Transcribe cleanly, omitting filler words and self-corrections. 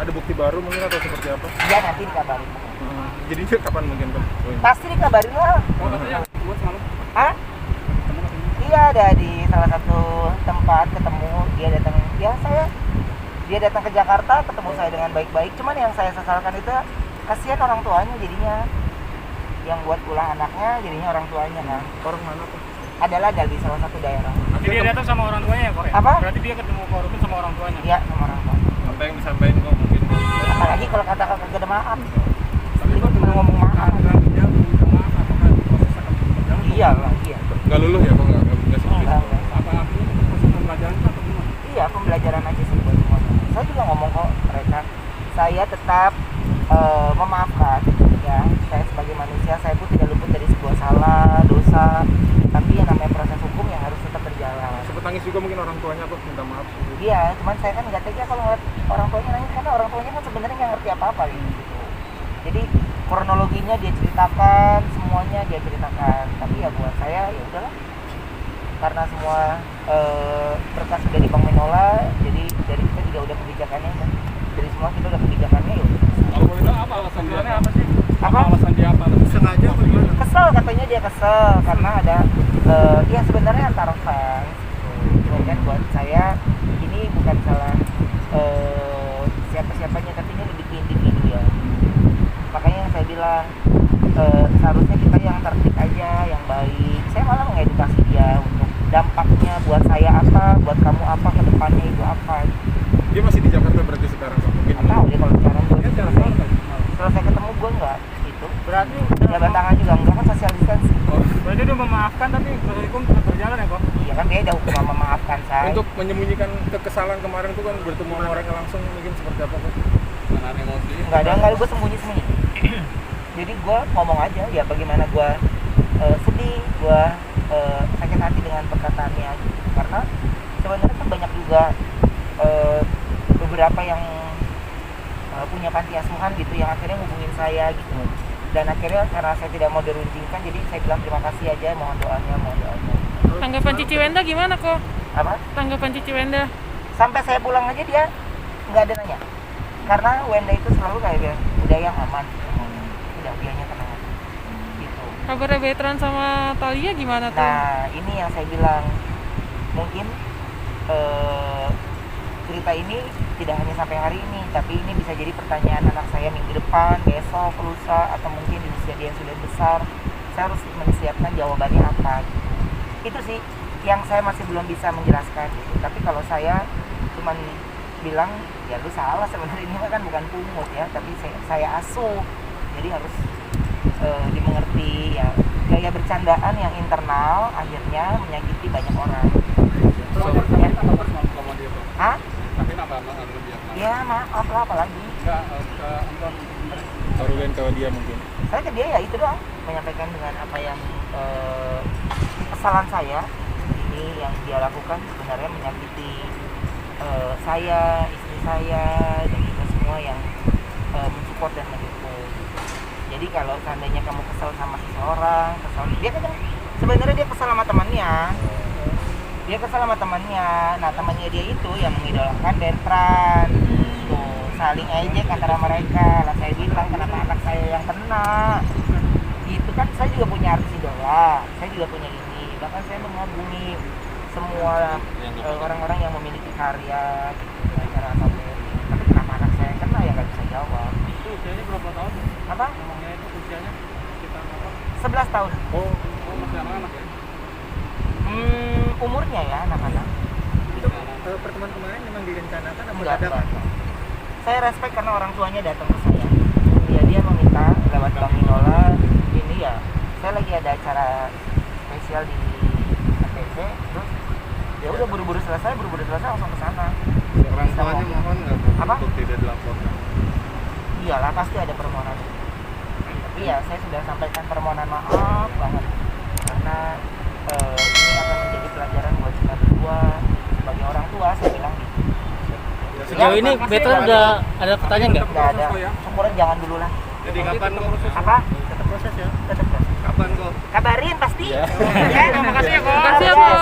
ada bukti baru mungkin atau seperti apa? Iya, nanti dikabarin. Jadi kapan mungkin Pak? Pasti dikabarin lah. Oh, katanya buat semalam. Hah? Iya, ada di salah satu tempat ketemu, dia datang ke Jakarta ketemu saya dengan baik-baik. Cuman yang saya sesalkan itu kasihan orang tuanya jadinya, yang buat ulah anaknya jadinya orang tuanya kan. Orang mana tuh? Adalah dari salah satu daerah. Jadi dia datang sama orang tuanya ya, Kor? Apa? Berarti dia ketemu Korupin sama orang tuanya? Iya, sama orang tua. Apa yang disampaikan kok mungkin? Apalagi kalau kata kakak gak ada maaf. Tapi kok belum ngomong maaf. Dia minta maaf apakah proses akan berjalan? Iya lah, iya. Nggak luluh ya Pak? Nggak seperti itu? Enggak. Apa artinya proses pembelajaran atau gimana? Iya, pembelajaran aja sih buat semuanya. Saya juga ngomong kok mereka, saya tetap memaafkan ya. Saya sebagai manusia, saya pun tidak luput dari sebuah salah, dosa. Tapi yang namanya proses hukum yang harus tetap berjalan. Sempet nangis juga mungkin orang tuanya Pak, minta maaf. Iya, cuman saya kan nggak tega kalau ngeliat orang tuanya nangis, karena orang tuanya kan sebenarnya nggak ngerti apa-apa gitu. Jadi kronologinya dia ceritakan, semuanya dia ceritakan. Tapi ya buat saya ya udahlah, karena semua berkas sudah di Bank Minola, jadi dari kita juga udah kebijakannya kan. Dari semua kita udah kebijakannya ya udah. Kalau boleh tahu apa alasan dia? Apa sih? Apa? Alasan dia apa? Sengaja apa gimana? Kesel, katanya dia kesel karena ada ya sebenarnya antara fans. Cuman kan buat saya ini bukan salah siapa-siapanya, tapi ini lebih ke individu ya. Makanya yang saya bilang seharusnya kita yang tertib aja, yang baik. Saya malah mengedukasi dia untuk dampaknya buat saya apa, buat kamu apa, ke depannya itu apa. Dia masih di Jakarta berarti sekarang Pak? Mungkin Nggak tahu dia kalau sekarang gue selesai ketemu gue nggak gitu. Berarti Jabat tangan juga enggak, kan social distancing. berarti dia memaafkan tapi proses hukum tetap berjalan ya, Kok? Iya kan beda hukum sama memaafkan saya. untuk menyembunyikan kekesalan kemarin itu kan bertemu sama orangnya langsung mungkin seperti apa Pak? Menahan emosi. Nggak ada gue sembunyi. Jadi gue ngomong aja ya bagaimana gue sedih, gue sakit hati dengan perkataannya gitu. Karena sebenarnya kan banyak juga beberapa yang punya panti asuhan gitu yang akhirnya hubungin saya gitu. Dan akhirnya karena saya tidak mau diruncingkan, jadi saya bilang terima kasih aja, mohon doanya. Tanggapan Cici Wenda gimana kok? Apa? Tanggapan Cici Wenda? Sampai saya pulang aja dia nggak ada nanya. Karena Wenda itu selalu kayak bilang, udah yang aman, udah dianya tenang aja. Gitu. Kabarnya Betran sama Thalia gimana tuh? Nah, ini yang saya bilang, mungkin cerita ini tidak hanya sampai hari ini, tapi ini bisa jadi pertanyaan anak saya minggu depan, besok, lusa, atau mungkin di usia dia yang sudah besar. Saya harus menyiapkan jawabannya apa. Itu sih yang saya masih belum bisa menjelaskan gitu. Tapi kalau saya cuman bilang, ya lu salah sebenarnya, ini kan bukan pungut ya, tapi saya asuh. Jadi harus dimengerti ya. Gaya bercandaan yang internal akhirnya menyakiti banyak orang. Ya. Hah? Tapi apa dia? Ya maaf lah, apalagi. Enggak ke Anton. Taruhin ke dia mungkin. Saya ke dia ya itu doang, menyampaikan dengan apa yang kesalahan saya ini yang dia lakukan sebenarnya menyakiti saya, istri saya, dan juga semua yang mensupport dan mendukung. Jadi kalau seandainya kamu kesal sama seseorang, dia kan sebenarnya dia kesal sama temannya. Nah temannya dia itu yang mengidolakan Bertrand. Tuh saling ejek antara mereka. Lah saya bilang kenapa anak saya yang kena. Itu kan saya juga punya artis idola, saya juga punya ini. Bahkan saya mengagumi semua orang-orang yang memiliki karya gitu, acara apapun. Tapi kenapa anak saya yang kena ya nggak bisa jawab. Itu usianya berapa tahun? Apa? Ngomongnya itu usianya sekitar apa? 11 tahun. Oh masih anak-anak ya? Umurnya ya anak-anak. Itu pertemuan kemarin memang direncanakan apa Enggak. dadakan? Saya respect karena orang tuanya datang ke saya. Ya dia meminta lewat Bank Minola ini ya. Saya lagi ada acara spesial di ATC, terus ya udah buru-buru selesai langsung ke sana. Orang tuanya mohon nggak Bu, Apa? untuk tidak dilaporkan? Iyalah pasti ada permohonan. Tapi ya saya sudah sampaikan permohonan maaf banget karena ini akan menjadi pelajaran buat kita berdua sebagai orang tua, saya bilang gitu. Sejauh ini Betran udah ada pertanyaan nggak? Nggak ada. Syukuran jangan dulu lah. Jadi kapan kok? Apa? Tetap proses ya? Tetap. Kapan kok? Kabarin pasti. Iya. Ya, terima kasih ya, Kok. Makasih ya, Kok.